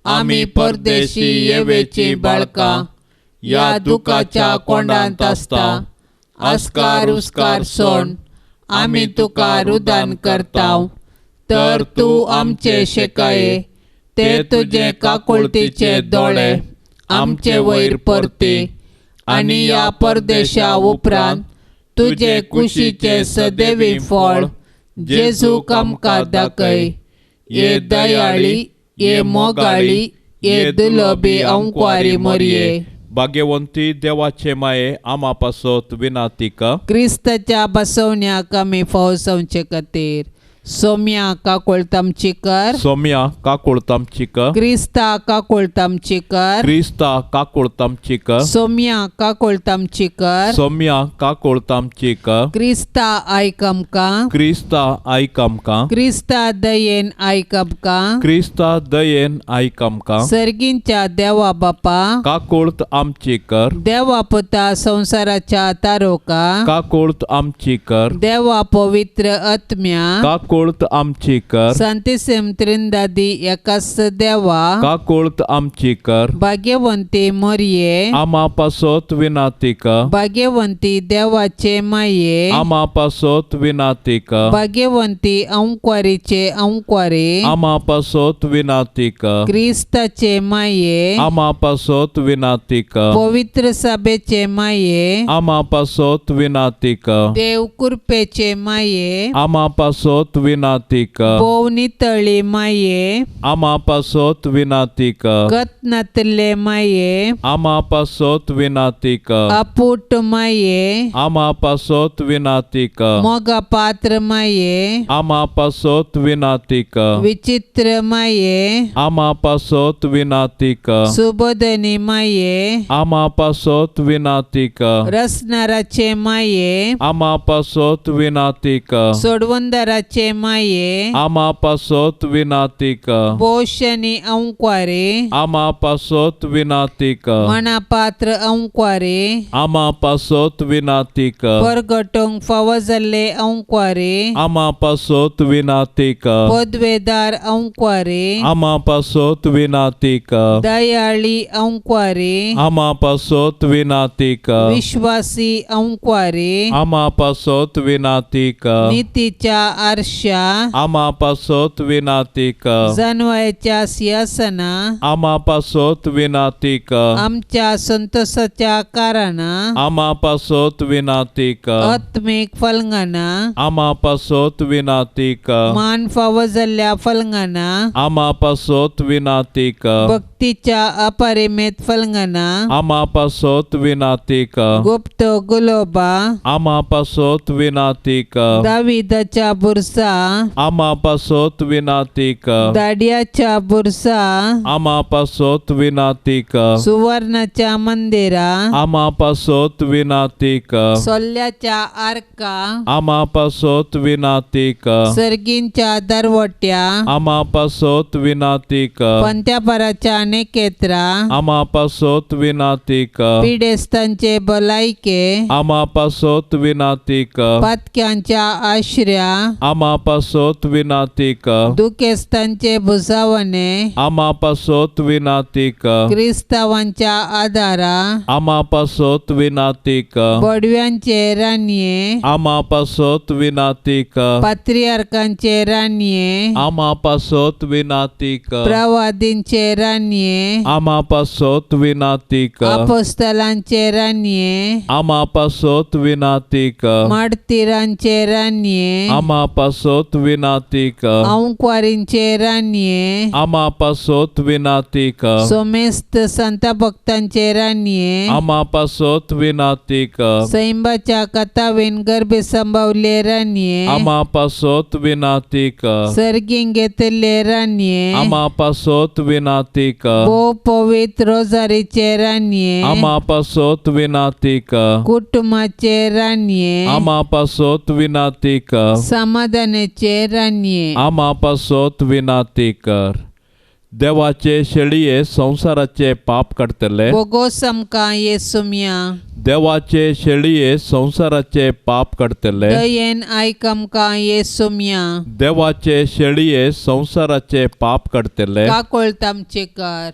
आमी परदेशी येवेची बाळकां या दुखाच्या कोंडांत आसता. आस्कार उस्कार सोड आमी तुका रुदान करताव. तर तू आमचे शेकाये ते तुझे काकुळतीचे दोळे आमचे वयर परते आणि या परदेशा उपरांत तुझे कुशीचे सदैवी फळ जेजूक आमकां दाखय. ये दयाळी ये मोगाळी ये दुलोबी अंकुवारी मरिये. भाग्यवंती देवाचे माये आम्हा पासत विनाती का. क्रिस्ताच्या बसवण्याक आमी फौसवचे खातीर सोम्या काकुळतामची कर. सोम्या काकुळतामची कर. क्रिस्ता काकुळतामची कर. क्रिस्ता काकुळतामची कर. सोम्या काकुळतामची कर. सोम्या काकुळतामची कर. क्रिस्ता आयकमका. क्रिस्ता आयकमका. क्रिस्ता दयेन आयकमका. क्रिस्ता दयेन आयकमका. सर्गींच्या देवा बापा काकुळत आमची कर. देवा पुता संसाराच्या तारोका काकुळत आमची कर. देवा पवित्र आत्म्या काकुळत आमची कर. सांतिसेम त्रिंदादी एकाच देवा काकुळत आमची कर. भाग्यवंती मरिये आम्हा पासत विनाती का. भाग्यवंती देवाचे माये आम्हा पासत विनाती का. भाग्यवंती अंकुवारीचे अंकुवारी आम्हा पासत विनाती का. क्रिस्ताचे माये आम्हा पासत विनाती का. पवित्र सभेचे माये आम्हा पासत विनाती का. देव कृपेचे माये आम्हा पासत विनाती का. पोवनी तळी माये आम्हा पासत विनाती का. कतनातले माये आम्हा पासत विनाती का. अपूट माये आम्हा पासत विनाती का. मोगा पात्र माये आम्हा पासत विनाती का. विचित्र माये आम्हा पासत विनाती का. सुबोधनी माये आम्हा पासत विनाती का. रसनाराचे माये आम्हा पासत विनाती का. सोडवंदराचे माये आम्हा पासत विनाती का. पोषणी अंकुवारे आम्हा पासत विनाती का. मनापात्र अंकुवारे आम्हा पासत विनाती का. परगटोंक फावो जाल्ले अंकुवारे आम्हा पासत विनाती का. पदवेदार अंकुवारे आम्हा पासत विनाती का. दयाळी अंकुवारे आम्हा पासत विनाती का. विश्वासी अंकुवारे आम्हा पासत विनाती का. नीतीच्या आरशे पुरुषा आमा पासत विनाती कर जानवायच्या सिंहासना आमा पासत विनाती कर आमच्या संतोषाच्या कारणा आमा पासत विनाती कर आत्मिक फलंगाना आमा पासत विनाती कर मान फावो जाल्ल्या फलंगाना आमा पासत विनाती कर भक्तीच्या अपरिमित फलंगाना आमा पासत विनाती कर गुप्त गुलोबा आमा पासत विनाती कर दाविदाच्या बुरसा आमा पासत विनाती कर दाडियाच्या बुरसा आमा पासत विनाती कर सुवर्णाच्या मंदिरा आमा पासत विनाती कर सोल्ल्याच्या आर्का आमा पासत विनाती कर सर्गींच्या दरवट्या आमा पासत विनाती कर पंत्यापराच्या नेकेत्रा आमा पासत विनाती कर पिडेस्तांचे भलायके आमा पासत विनाती कर पातक्यांच्या आश्र्या आमा पासत विनाती कर दुखेस्तांचे भुसावणे आमा पासत विनाती कर क्रिस्तावांच्या आदारा आमा पासत विनाती कर बडव्यांचे रान्ये आमा पासत विनाती कर पात्रियार्कांचे रान्ये आमा पासत विनाती कर प्रवादींचे रान्ये आमा पासत विनाती कर अपोस्तलांचे रान्ये आमा पासत विनाती कर माडतीरांचे रान्ये आमा पासत विनाती कर औंकवारींचे रान्ये आमा पासत विनाती कर सोमेस्त संत भक्तांचे रान्ये आमा पासत विनाती कर सैंबाच्या कथावेन गर्भे संभवले रान्ये आमा पासत विनाती कर सर्गीं घेतले रान्ये आमा पासत विनाती कर भोव पवित्र रोजारीचे रान्ये आमा पासत विनाती कर कुटुंबाचे रान्ये आमा पासत विनाती कर समाधानाचे रान्ये आमा पासत विनाती कर देवाचे शेळये संसाराचे पाप काडतले बोगोस आमकां येसुम्या देवाचे शेळये संसाराचे पाप काडतले दयेन आयक आमकां येसुम्या देवाचे शेळये संसाराचे पाप काडतले काकोळत आमचे कर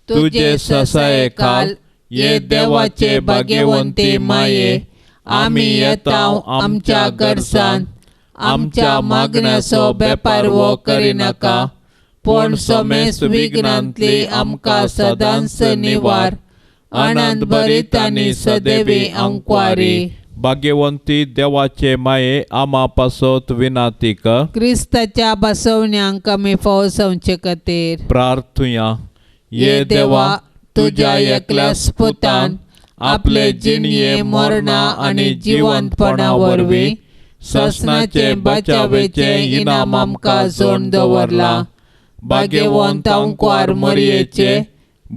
तुझे ससाये काल ये देवाचे भाग्यवंते माये आमी येताव आमच्या गरजान आमच्या मागण्याचो बेपार वो करिनाका पण सोमेस विघ्नांतली आमकां सदांच निवार आनंद भरीत आनी सदैवी अंकवारी भाग्यवंती देवाचे माये आमा पासत विनाती कर क्रिस्ताच्या बसवण्यांक आमी फावो जावचे खातीर प्रार्थुया ये देवा तुझ्या एकल्या स्पुतान आपले जिणये मरणा आनी जिवंतपणा वरवीं ससनाचे बचावेचे इनाम आमकां जोड दवरला भाग्यवंत अंकवार मरयेचे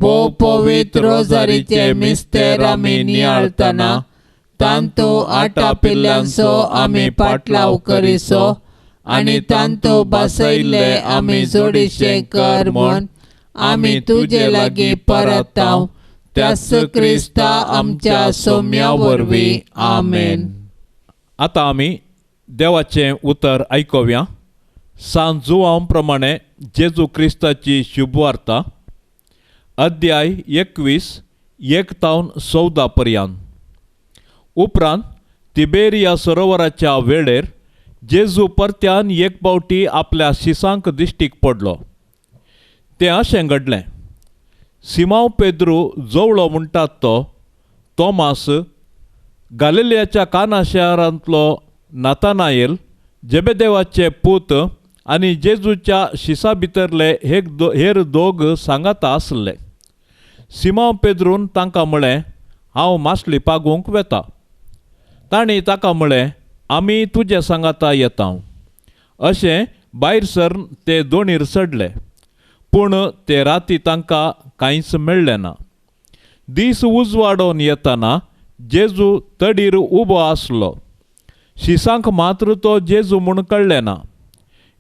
भोव पवित्र रोजारीचे मिस्तेर आमी नियाळतना तांतू आटा पिल्ल्यांचो आमी पाटलाव करिसो आनी तांतू बसयल्ले आमी जोडिशे कर म्हूण आमी तुजे लागीं परताव त्याच क्रिस्ता आमच्या सोम्या वरवीं आमेन. आतां आमी देवाचें उतर आयकुया. सांत जुआंव प्रमाणे जेजू क्रिस्ताची शुभवार्ता अध्याय 21 1-14 पर्यंत. उपरांत तिबेरिया सरोवराच्या वेळेर जेजू परत्यान एक फावटी आपल्या शिसांक दिश्टीक पडलो. तें अशें घडलें. सिमांव पेद्रू जवळो म्हणटात तो तोमास, गालिलेयाच्या काना शारांतलो नातानायेल, जेबेदेवाचे पूत आनी जेजूच्या शिसा भितरले हेर दोग सांगाता आसले. सिमांव पेद्रून तांकां म्हळें, हांव मासली पागूंक वेतां. तांणी ताका म्हळें, आमी तुजे सांगाता येतां. अशें भायर सरून ते दोणीर चडले. पूण ते राती तांकां कांयच मेळ्ळें ना. दीस उजवाडोवन येतना जेजू तडीर उबो आसलो. शिसांक मात्र तो जेजू म्हूण कळ्ळें ना.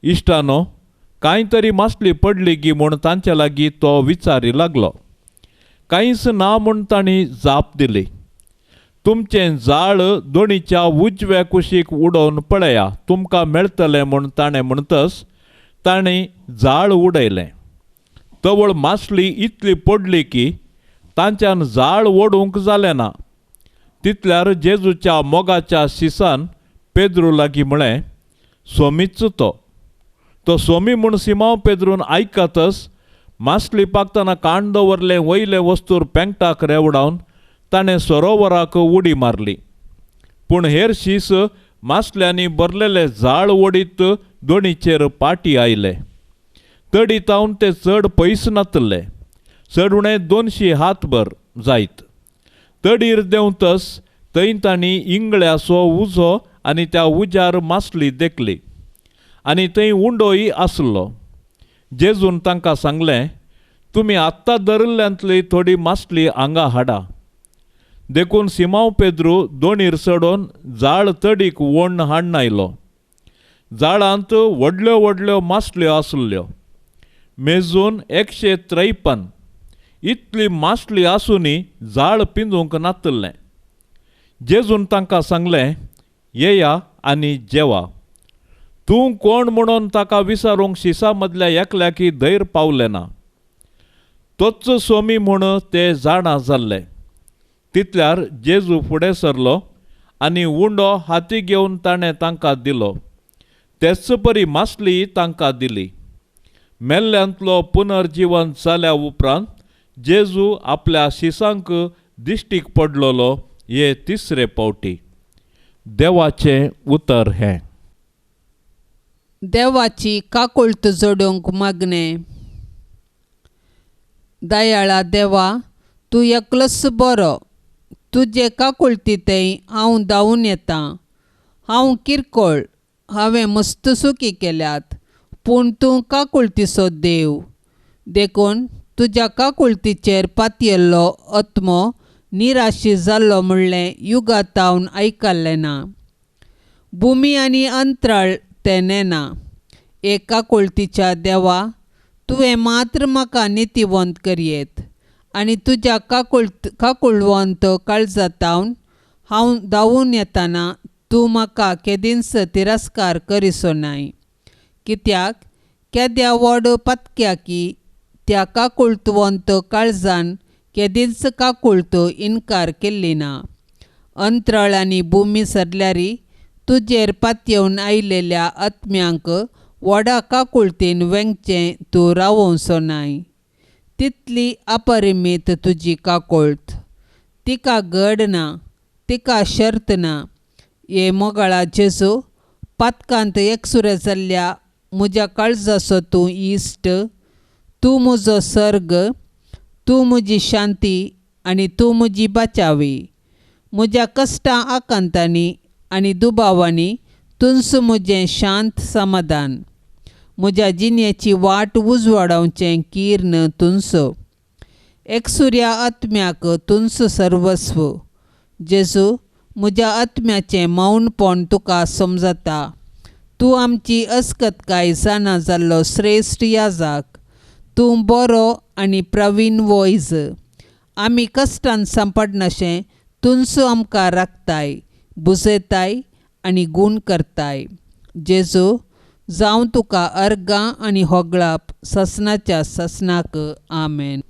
इश्टानो, कांय तरी मासली पडली गी म्हूण तांचे लागीं तो विचारी लागलो. कांयच ना म्हूण तांणी जाप दिली. तुमचें जाळ दोणीच्या उजव्या कुशीक उडोवन पळया, तुमकां मेळटलें म्हूण ताणें म्हणटच ताणें जाळ उडयलें. तवळ मासली इतली पडली की तांच्यान जाळ ओडूंक जालें ना. तितल्यार जेजूच्या मोगाच्या शिसान पेद्रू लागीं म्हळें, सोमीच तो, तो सोमी म्हूण सिमांव पेद्रून आयकतच मासली पाकतना काण दवरले वयले वस्तूर पेंगटाक रेवडावन ताणें सरोवराक उडी मारली. पूण हेर शीस मासल्यांनी भरलेले जाळ ओडीत दोणीचेर पाटी आयले. तडी तावन ते चड पयस नातले, चड उणें 200 हातभर जायत. तडीर देंवतच थंय तांणी इंगळ्याचो उजो आनी त्या उज्यार मासली देखली आनी थंय उंडोय आसलो. जेजून तांकां सांगलें, तुमी आत्तां धरिल्ल्यांतली थोडी मासली हांगा हाडा. देखून सिमांव पेद्रू दोणीर चडोवन जाळ तडीक वोण हाडून आयलो. जाळांत व्हडल्यो व्हडल्यो मासल्यो आसल्यो, मेजून 153. इतली मासली आसुनी जाळ पिंजूंक नातलें. जेजून तांकां सांगलें, येया आनी जेवा. तूं कोण म्हणून ताका विचारूंक शिसा मदल्या एकल्याकी धैर्य पावलें ना. तोच सोमी म्हूण ते जाणा जाल्ले. तितल्यार जेजू फुडें सरलो आनी उंडो हाती घेवन ताणें तांकां दिलो. तेच परी मासली तांकां दिली. मेल्ल्यांतलो पुनर्जीवन जाल्या उपरांत जेजू आपल्या शिसांक दिश्टीक पडलोलो हे 3रे फावटी. देवाचें उतर हें. देवाची काकुळत जोडूंक मागणें. दयाळा देवा, तूं एकलोच बरो. तुजे काकुळतीतय हांव धांवून येतां. हांव किरकोळ, हांवें मस्त चुकी केल्यात, पूण तूं काकुळतीचो देव. देखून तुज्या काकुळतीचेर पातयल्लो आत्मो निराशी जाल्लो म्हणलें युगांतावन आयकल्लें ना. भुमी आनी अंतराळ ते नेना. काकुळतीच्या देवा, तुवें मात्र म्हाका नितीवंत करयेत आनी तुज्या काकुळवंत काळजातावन हांव धांवून येताना तूं म्हाका केदींच तिरस्कार करिसो नाय. कित्याक केद्या व्हड पातक्याकी त्या काकुळतवंत काळजान केदींच काकुळत इन्कार केल्ली ना. अंतराळ आनी भुमी सरल्यारी तुजेर पातयेवन आयिल्ल्या आत्म्यांक व्हडा काकुळतीन वेंगचें तूं रावोवचो नाय. तितली अपरिमीत तुजी काकुळत. तिका घड ना, तिका शर्त ना. हे मोगाळा जेजू, पातकांत एकसुरे जाल्ल्या म्हज्या काळजाचो तूं इश्ट, तूं म्हजो सर्ग, तूं म्हजी शांती आनी तूं म्हजी बाचावी. म्हज्या कश्टां आकांतांनी आनी दुबावांनी तुंस म्हजें शांत समाधान. म्हज्या जिणेची वाट उजवाडोवचें कीर्ण तुंस. एकसुऱ्या आत्म्याक तुंस सर्वस्व. जेजू, म्हज्या आत्म्याचें मौनपण तुका समजता. तूं आमची अस्कतकाय जाणा जाल्लो श्रेश्ठ याजक. तूं बरो आनी प्रवीण वैज. आमी कश्टान सांपडनाशें तुंस आमकां राखताय, बुजयताय आनी गूण करताय. जेजू, जावं तुका अर्गां आनी होगळाप ससनाच्या ससनाक. आमेन.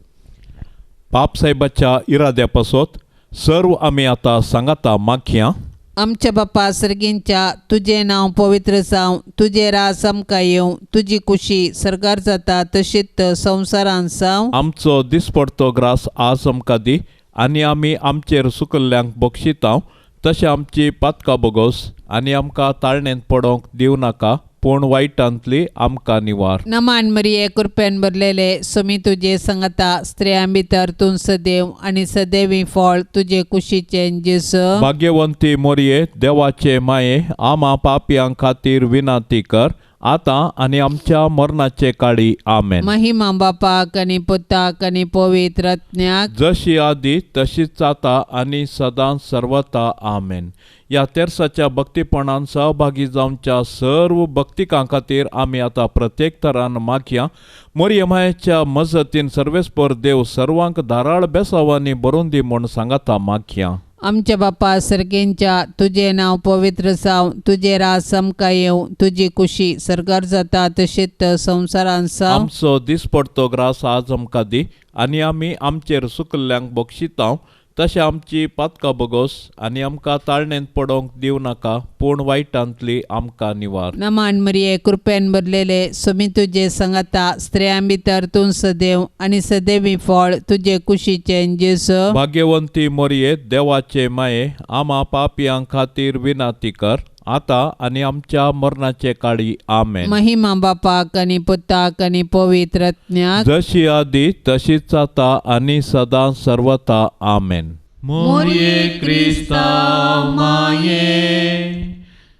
पाप साहेबाच्या इराद्या पासत सर्व आमी आतां सांगाता मागया. आमच्या बापा सर्गींच्या, तुजें नांव पवित्र जावं, तुजें राज आमकां येवं, तुजी कुशी सरकार जाता तशीच संवसारांत जावं. आमचो दिसपडतो ग्रास आज आमकां दी आनी आमी आमचेर सुकल्ल्यांक बक्षितांव तशें आमची पातकां बोगोस आनी आमकां ताळणेंत पडोवंक दिवं नाका, पूण वायटांतली आमकां निवार. नमान मरिये, कृपेन भरलेले, समी तुजे संगता, स्त्रियां भितर तूं सदैव आनी सदैवी फळ तुजे कुशीचें जेजू. भाग्यवंती मोरये, देवाचे माये, आमा पापयां खातीर विनाती कर, आतां आनी आमच्या मरणाचे काळी. आमेन. महिमा बापाक आनी पुताक आनी पवित्र आत्म्याक, जशी आदी तशीच आता आनी सदां सर्वता. आमेन. ह्या तेर्साच्या भक्तीपणान सहभागी जावच्या सर्व भक्तिकां खातीर आमी आतां प्रत्येक तरान मागया. मोरये मायेच्या मजतीन सर्वेस्पर देव सर्वांक धाराळ बेसावांनी बरोवन दी म्हूण सांगाता मागया. आमच्या बापा सर्गेंच्या, तुजें नांव पवित्र जावं, तुजें राज आमकां येवं, तुजी कुशी सरकार जाता तशीच संवसारांत जावं. आमचो दिसपडतो ग्रास आज आमकां दी आनी आमी आमचेर सुकल्ल्यांक बक्षितांव तशें आमची पातकां बगोस आनी आमकां ताळणेंत पडोंक दिवं नाका, पूण वायटांतली आमकां निवार. नमान मरिये कृपेन भरलेले सोमी तुजे संगता स्त्रियां भितर तूं सदैव आनी सदैवी फळ तुजे कुशीचे जेसू. भाग्यवंती मोरये, देवाचे माये, आम्हा पापियां खातीर विनाती कर, आतां आनी आमच्या मरणाचे काळी. आमेन. महिमा बापाक आनी पुताक आनी पवित्र आत्म्याक. जशी आदी तशीच आता आनी सदां सर्वता. आमेन. मोरये क्रिस्तांव माये,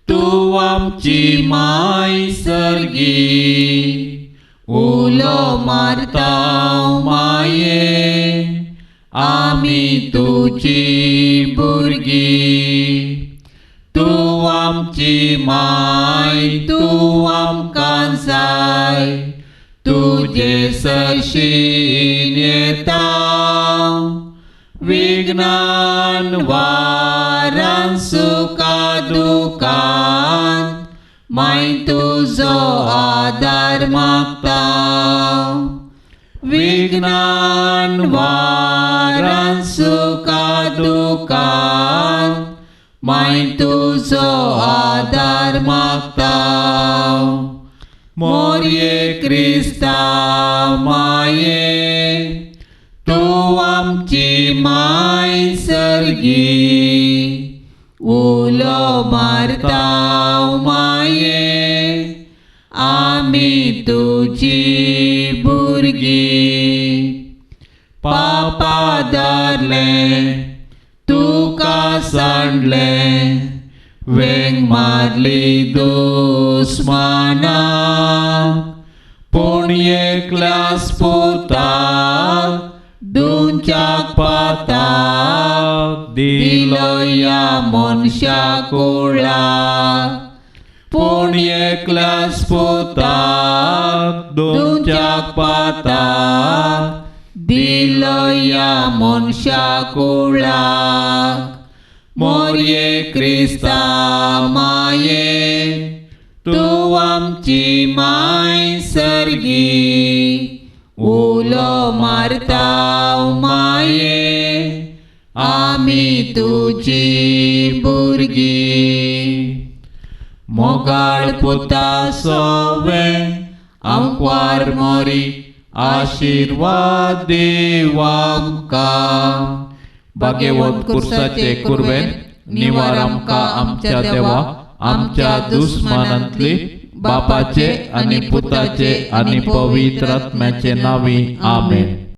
तूं आमची माय सर्गी, उलो मारतांव माये, आमी तुजी भुरगीं. तूं आमची माय, तूं आमकां जाय, तुजे सशीन येता, विघ्नान वारान सुखा दुखान, माय तुजो आदार मागता. विघ्नान वारान सुखा दुखान, माय तुजो आदार मागता. मोरये क्रिस्तांव माये, तूं आमची माय सर्गी, उलो मारतांव माये, आमी तुजी भुरगीं. पापा धरले तुका सांडले, वेंग मारली दुस्माना, पूण एकल्यास पुताक दुंच्याक पाताक दिलो या मनशा कुळाक. पूण एकल्यास पुताक दुंच्याक पाताक दिलो या मनशा कुळाक. मोरये क्रिस्तांव माये, तूं आमची माय सर्गी, उलो मारतांव माये, आमी तुजी भुरगीं. मोगाळ पुता सोवे आमकां मोरी, आशीर्वाद देव आमकां. भाग्यवंत कुर्साचे कुरवेन निवार आमकां आमच्या देवा, आमच्या दुस्मानांतली, बापाचे आनी पुताचे आनी पवित्र आत्म्याचे नांवी. आमेन.